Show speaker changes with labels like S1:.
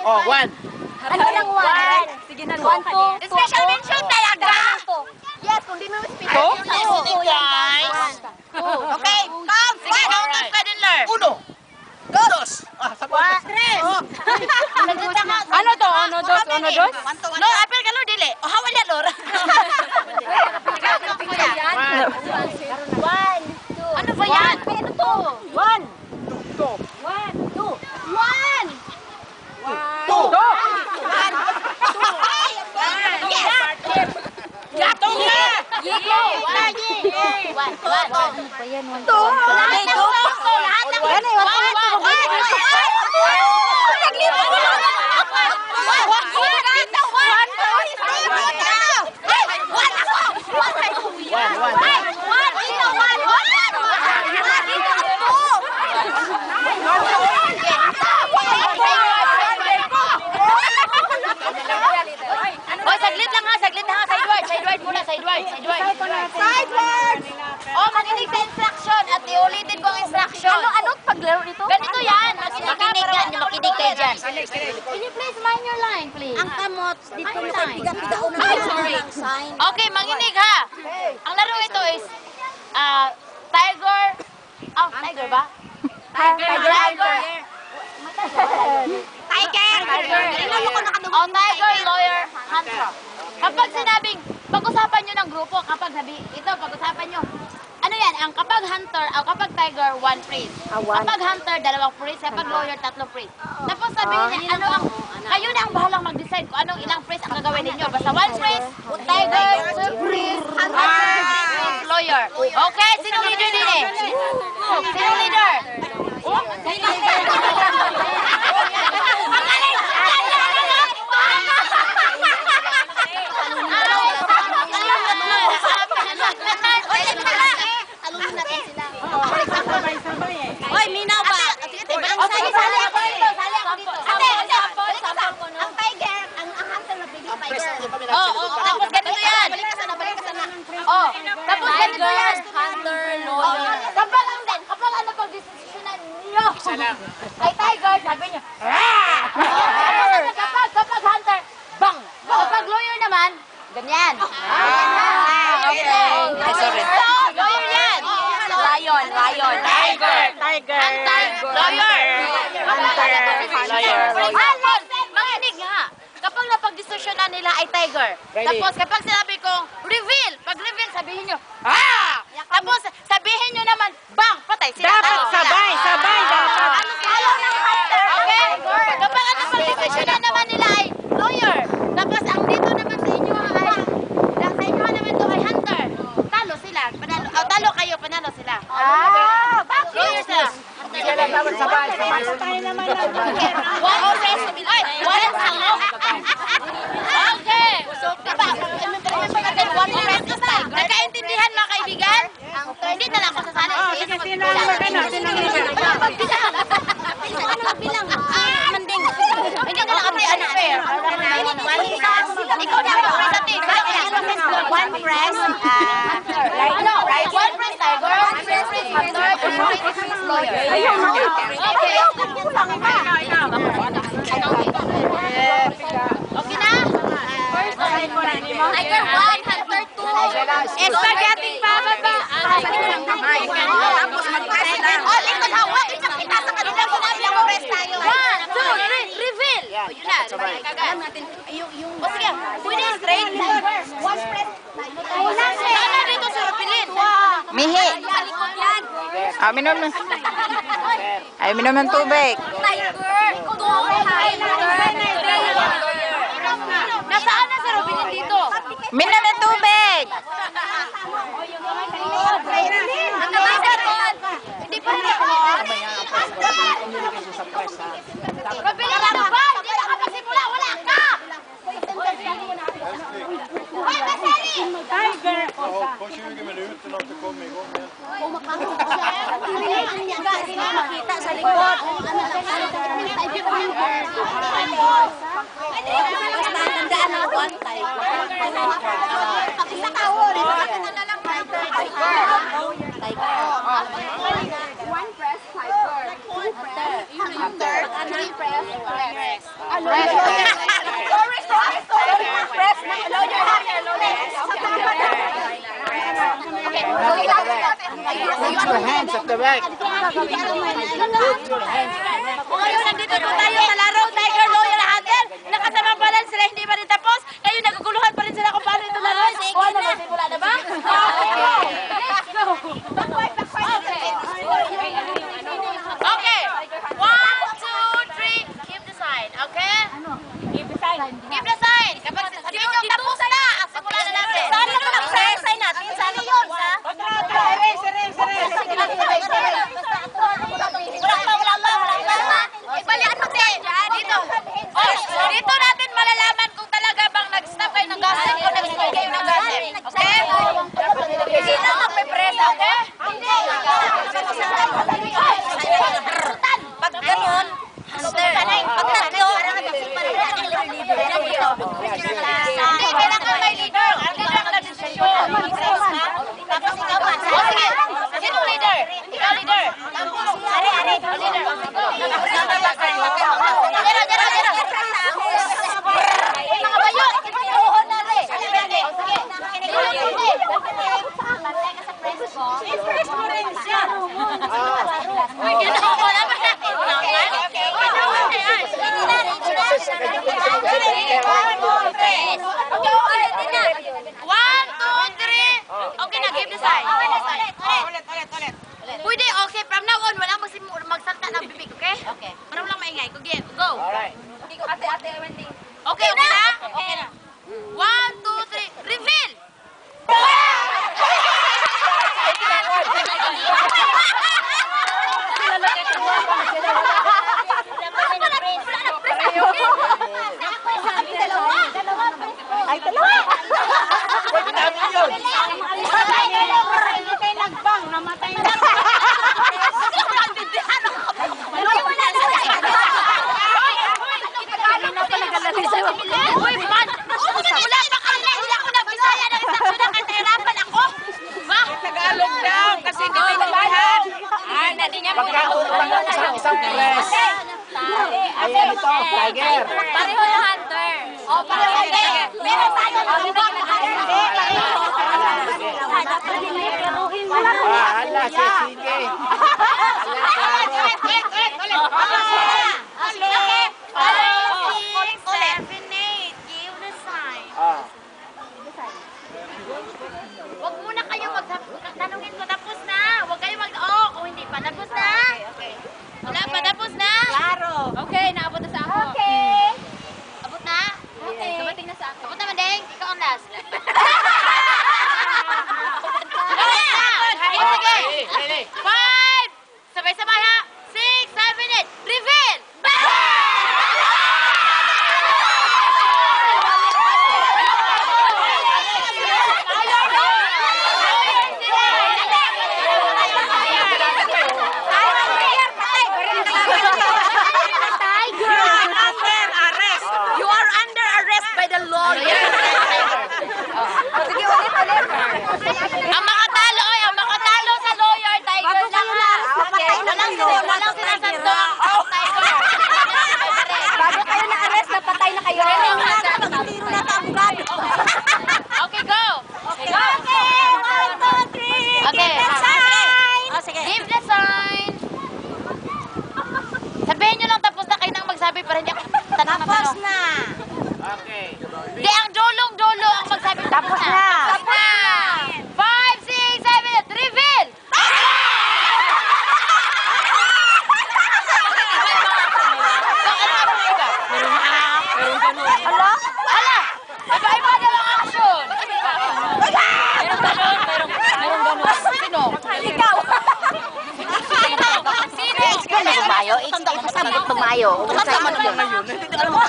S1: Oh, 1.
S2: Ano lang 1?
S3: Sige na,
S2: 1, 2.
S4: Special mention talaga!
S2: Yes, kung di mo speak.
S4: Listening, guys! Okay, come! Sige, count us, Pedler!
S1: 1. 2. Sabi.
S4: 3!
S3: Ano to? Ano dos? Ano dos?
S4: No, apel ka, Lord, dili. O, hawa niya, Lord. Ano ba yan?
S2: Ano to?
S3: 1.
S2: 1, 2. 1!
S3: 2.
S4: Yatong na!
S2: Yiko! 1! 2!
S4: Sideward! Oh, makinig sa instruction at iulitin ko ang instruction.
S2: Ano paglaro nito?
S4: Ganito yan. Makinig yan. Makinig kayo dyan.
S2: Can you please mind your line, please?
S4: Ang kamot, dito mo sa
S2: Ay, sorry.
S4: Okay, manginig ha. Ang laro ito is tiger. Oh, tiger ba? Tiger. Oh, tiger, lawyer, hunter. Kapag sinabing, pag-usapan nyo ng grupo, kapag pag-usapan nyo. Ano yan? Ang kapag hunter, o kapag tiger, 1 phrase. Kapag hunter, 2 phrase. Kapag lawyer, 3 phrase. Tapos sabihin niya, kayo na ang bahalang mag-decide kung anong ilang phrase ang gagawin ninyo. Basta 1 phrase, tiger, 2 phrase, hunter, lawyer. Okay? Sinong leader din eh? Sinong leader?
S2: Hoy, minaw ba?
S4: Sali ako dito.
S2: Ang tiger, ang hunter na baby tiger.
S4: Tapos ganito yan.
S2: Balik ka sana.
S4: Oh, tapos ganito yan.
S2: Hunter, lawyer.
S4: Kapag ano pag-desisyonan niyo. Kay tiger, sabi niyo, kapag hunter, bang. Kapag lawyer naman, ganyan. Okay. Lawyer yan.
S3: Lion.
S4: Tiger. Lawyer. Makinig nga. Kapag napag-desisyonan nila ay tiger. Tapos kapag sinabi kong reveal, pag-reveal sabihin nyo, Tapos sabihin nyo naman, bang, patay sila.
S3: Dapat sabay dapat.
S4: Okay? Kapag ano pag-desisyonan naman nila ay lawyer. Tapos ang dito naman sa inyo ay, sa inyo naman ito ay hunter. Talo sila. Talo kayo, panalo sila. Lawyer sila.
S1: Dapat sabay.
S4: Okay. Nagkaintindihan mga kaibigan? Hindi na lang ako sasali.
S3: Sige, sino ang magano?
S2: Bilang. Manding.
S4: Hindi ka lang kami unfair. Ikaw na ang representative.
S2: One press.
S4: Ano? One press tiger, one press hunter, and one press lawyer. Okay. Okay na? First, tiger 1, hunter 2. Spaghetti pababa.
S2: Tapos mag-press.
S4: Oh, likod hawa. Isang kita sa kanila. Sinabi ako press tayo. 1, 2, 3, reveal. O, yun na.
S2: Alam natin, yung...
S4: O, sige. Pwede straight.
S2: One press.
S4: Sana dito sa Rapilin.
S3: Mihi.
S2: Malikot yan.
S3: Minom ng tubig.
S4: Nasaan na si Rapilin dito?
S3: Minom ng tubig.
S4: Hindi pa rin ako. Rapilin, ano ba? Hindi na kapasimula. Wala ka! Hoy, Basari!
S5: Ja, på 20 minuter när det kommer igång igen.
S2: Makita sa likod. Basta tandaan na one time. Pag isa tao, rin na lang tiger. One press, tiger. Two press, hunter. Three press, press. Press na lawyer.
S1: Put your hands at the back.
S4: Ngayon, nandito po tayo sa laro, Tiger Lawyer Hunter. Nakasamang pala sila, hindi pa rin tapos. Ngayon, naguguluhan pa rin sila kung paano ito laro. O ano ba, simula na ba? Okay. 1, 2, 3. Keep the sign. Okay? Keep the sign. Keep the sign. Kapag sabihin nyo, tapos na. Ang simula na natin. Saan lang nag-sign natin? Saan yun? Sa? Ibalian mo din. Dito. Dito natin malalaman kung talaga bang nag-stop kayo ng gossip o nag-stop kayo ng gossip. Okay? Sino magpe-press? Okay? Pag ganun, Hunter. Pag tatlo, hindi, kailangan may leader. Ang leader ang nag-desisyon. Tapos ikaw ba? O sige, sinong leader? Ikaw leader. Are. Leader. Mga bayo, inuhon na rin. Sige. Bantay ka sa press ko. Press mo rin siya. Inuhon na ba natin? One, two, three. Okay na, give the sign. Ulit. Pwede, okay. From now on, walang magsalta ng bibig, okay? Okay. Para walang maingay. Go.
S1: Alright.
S4: Okay na? Okay na. 1, 2, 3. Reveal!
S2: Ay, dalawa.
S1: Pwede namin yun.
S2: Nagbang, namatay na.
S4: Uy, man! Wala pa kanina, hindi ako nabisaya ng isang pinakatahirapan ako! Ba?
S3: Tagalog daw kasi hindi maintindihan. Hindi niya
S1: Pagkautupan ng isang press. Ayan ito, Tiger.
S4: Pareho na Hunter. O, pareho na. Meron tayo ng lubak.
S1: Hala, sige.
S4: Huwag muna kayo tanungin ko tapos na. Huwag kayo kung hindi pa tapos na. Wala pa tapos na.
S2: Klaro.
S3: Okay, naabot na sa ako.
S4: Abot na?
S3: Okay. Dumating na sa ako.
S4: Abot na, Mandeng. Ikaw ang last. Sige. 5. Sabay-sabay ha. 6, 7, 8. Reveal!
S2: You are under arrest by the lawyer. Sige, ulit.
S4: Ang makatalo sa lawyer, Tiger lang ha. Walang sinasando ang Tiger.
S2: Bago kayo na-arrest, napatay na kayo. Tiro na ito, abogado.
S4: Okay, go.
S2: Okay, 1, 2, 3.
S4: Okay.
S2: Give the sign.
S4: Sige. Give the sign. Sabihin nyo lang tapos na kayo nang magsabi para hindi ako tanong na
S2: Tapos
S4: tanong.
S2: na.
S1: Okay.
S4: Di, ang dulong-dulo ang magsabi tapos na.
S2: Tapos na.
S4: 5, 6, 7, 8. Reveal!
S2: Ala?
S4: Hala! Iba-iba na lang action!
S3: Merong ganun. Sino?
S2: Ikaw.
S4: Sino?
S2: Tumayo. Tumayo.
S4: Meron ba?